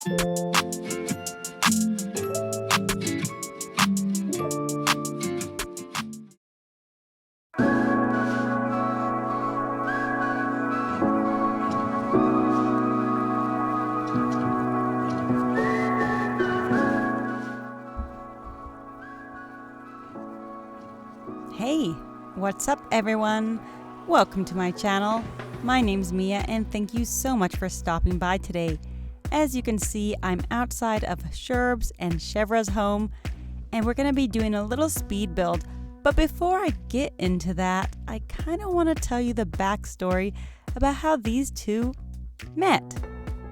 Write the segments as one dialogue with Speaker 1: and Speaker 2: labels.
Speaker 1: Hey, what's up everyone? Welcome to my channel. My name's Mia and thank you so much for stopping by today. As you can see, I'm outside of Sherb's and Chevre's home and we're going to be doing a little speed build. But before I get into that, I kind of want to tell you the backstory about how these two met.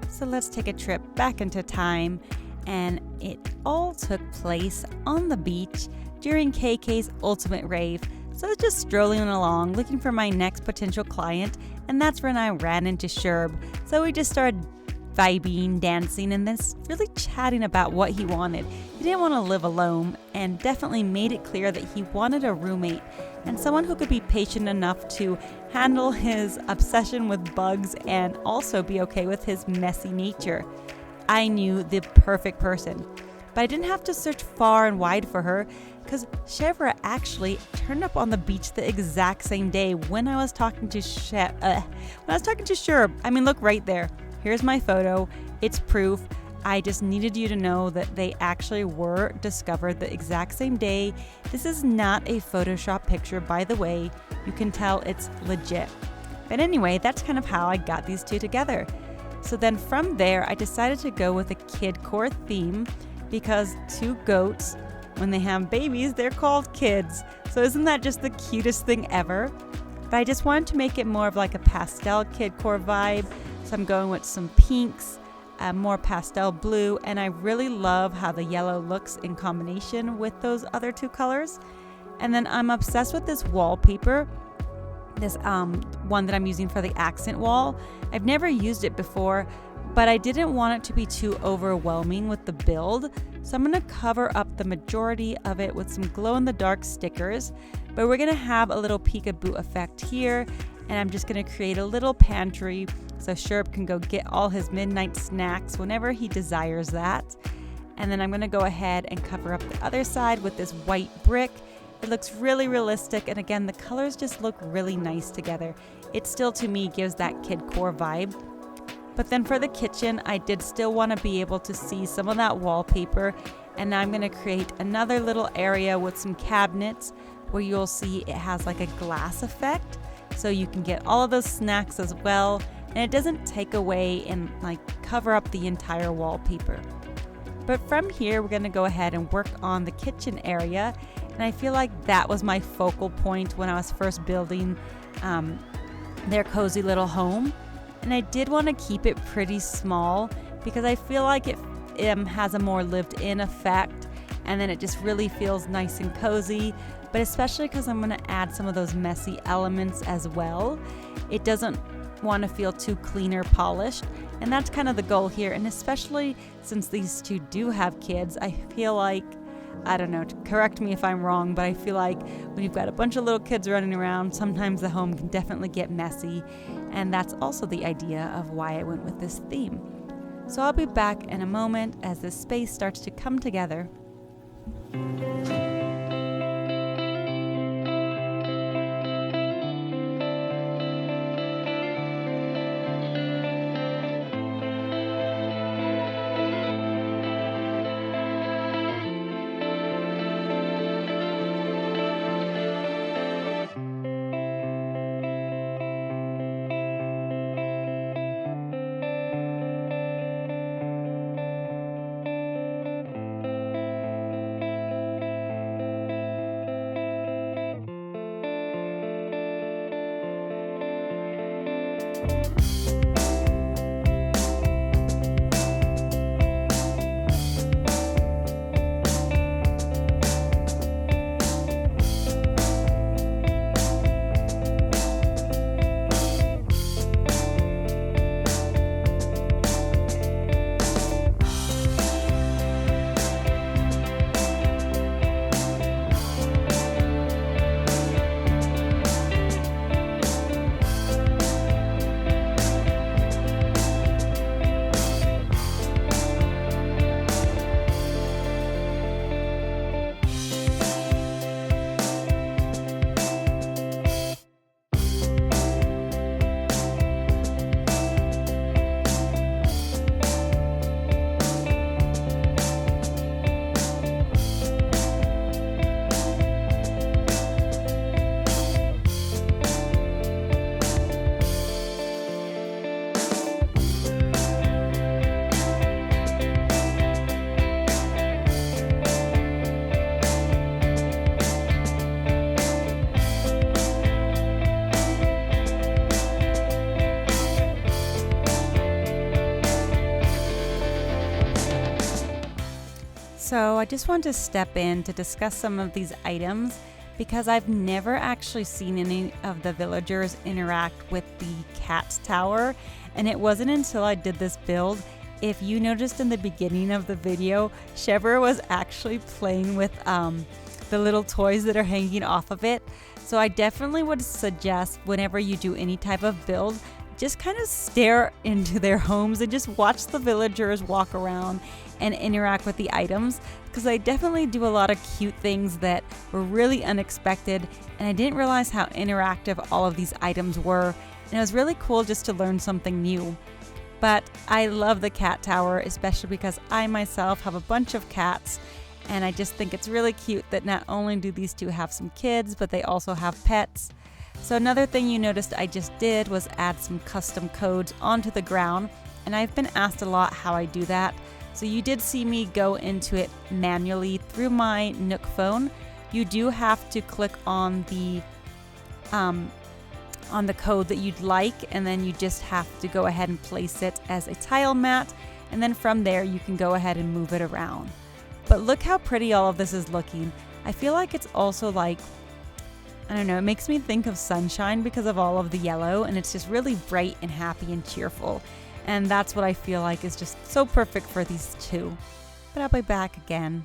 Speaker 1: So let's take a trip back into time, and it all took place on the beach during KK's ultimate rave. So I was just strolling along looking for my next potential client, and that's when I ran into Sherb. So we just started vibing, dancing, and then really chatting about what he wanted. He didn't want to live alone and definitely made it clear that he wanted a roommate and someone who could be patient enough to handle his obsession with bugs and also be okay with his messy nature. I knew the perfect person, but I didn't have to search far and wide for her because Chevre actually turned up on the beach the exact same day when I was talking to Sherb. I mean, look right there. Here's my photo. It's proof. I just needed you to know that they actually were discovered the exact same day. This is not a Photoshop picture, by the way. You can tell it's legit. But anyway, that's kind of how I got these two together. So then from there, I decided to go with a kidcore theme because two goats, when they have babies, they're called kids. So isn't that just the cutest thing ever? But I just wanted to make it more of like a pastel kidcore vibe. So I'm going with some pinks, more pastel blue, and I really love how the yellow looks in combination with those other two colors. And then I'm obsessed with this wallpaper, this one that I'm using for the accent wall. I've never used it before, but I didn't want it to be too overwhelming with the build. So I'm gonna cover up the majority of it with some glow-in-the-dark stickers, but we're gonna have a little peekaboo effect here, and I'm just gonna create a little pantry so Sherb can go get all his midnight snacks whenever he desires that. And then I'm gonna go ahead and cover up the other side with this white brick. It looks really realistic, and again, the colors just look really nice together. It still, to me, gives that kidcore vibe. But then for the kitchen, I did still want to be able to see some of that wallpaper, and now I'm going to create another little area with some cabinets where you'll see it has like a glass effect, so you can get all of those snacks as well, and it doesn't take away and like cover up the entire wallpaper. But from here, we're going to go ahead and work on the kitchen area, and I feel like that was my focal point when I was first building their cozy little home. And I did want to keep it pretty small because I feel like it has a more lived-in effect, and then it just really feels nice and cozy, but especially because I'm going to add some of those messy elements as well. It doesn't want to feel too clean or polished, and that's kind of the goal here. And especially since these two do have kids, I feel like, I don't know, correct me if I'm wrong, but I feel like when you've got a bunch of little kids running around, sometimes the home can definitely get messy. And that's also the idea of why I went with this theme. So I'll be back in a moment as this space starts to come together. So I just want to step in to discuss some of these items because I've never actually seen any of the villagers interact with the cat tower, and it wasn't until I did this build. If you noticed in the beginning of the video, Chevre was actually playing with the little toys that are hanging off of it. So I definitely would suggest whenever you do any type of build, just kind of stare into their homes and just watch the villagers walk around and interact with the items, because they definitely do a lot of cute things that were really unexpected, and I didn't realize how interactive all of these items were, and it was really cool just to learn something new. But I love the cat tower, especially because I myself have a bunch of cats, and I just think it's really cute that not only do these two have some kids, but they also have pets. So another thing you noticed I just did was add some custom codes onto the ground, and I've been asked a lot how I do that. So you did see me go into it manually through my Nook phone. You do have to click on the code that you'd like, and then you just have to go ahead and place it as a tile mat, and then from there you can go ahead and move it around. But look how pretty all of this is looking. I feel like it's also like, I don't know, it makes me think of sunshine because of all of the yellow, and it's just really bright and happy and cheerful. And that's what I feel like is just so perfect for these two. But I'll be back again.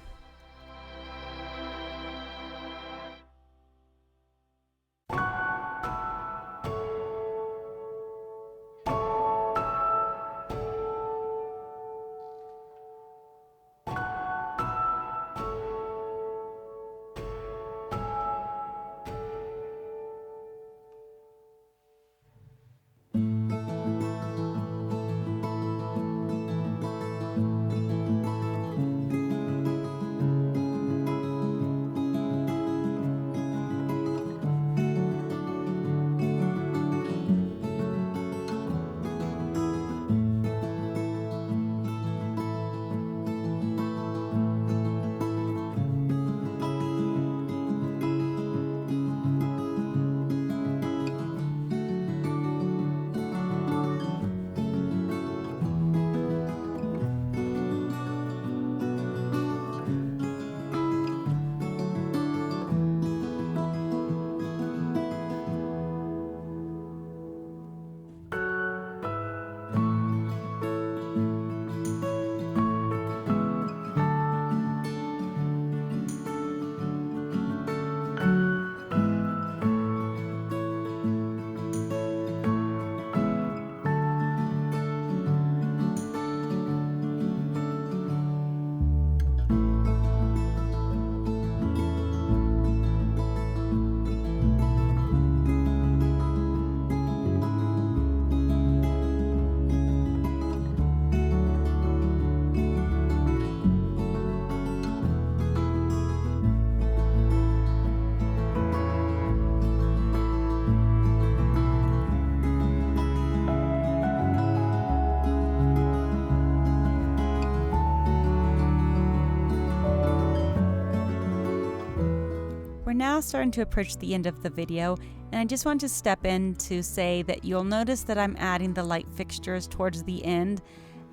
Speaker 1: We're now starting to approach the end of the video, and I just want to step in to say that you'll notice that I'm adding the light fixtures towards the end,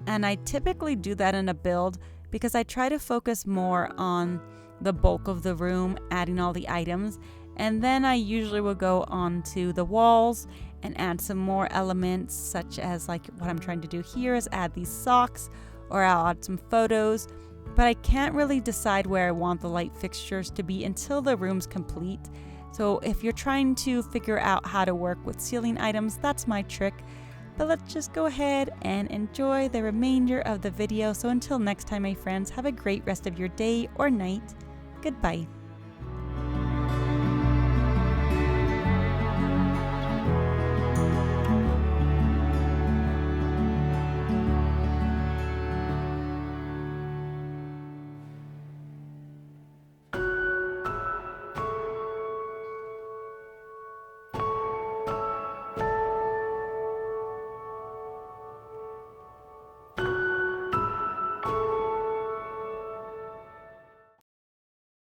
Speaker 1: and I typically do that in a build because I try to focus more on the bulk of the room, adding all the items, and then I usually will go onto the walls and add some more elements, such as like what I'm trying to do here is add these socks, or I'll add some photos. But I can't really decide where I want the light fixtures to be until the room's complete. So if you're trying to figure out how to work with ceiling items, that's my trick. But let's just go ahead and enjoy the remainder of the video. So until next time, my friends, have a great rest of your day or night. Goodbye.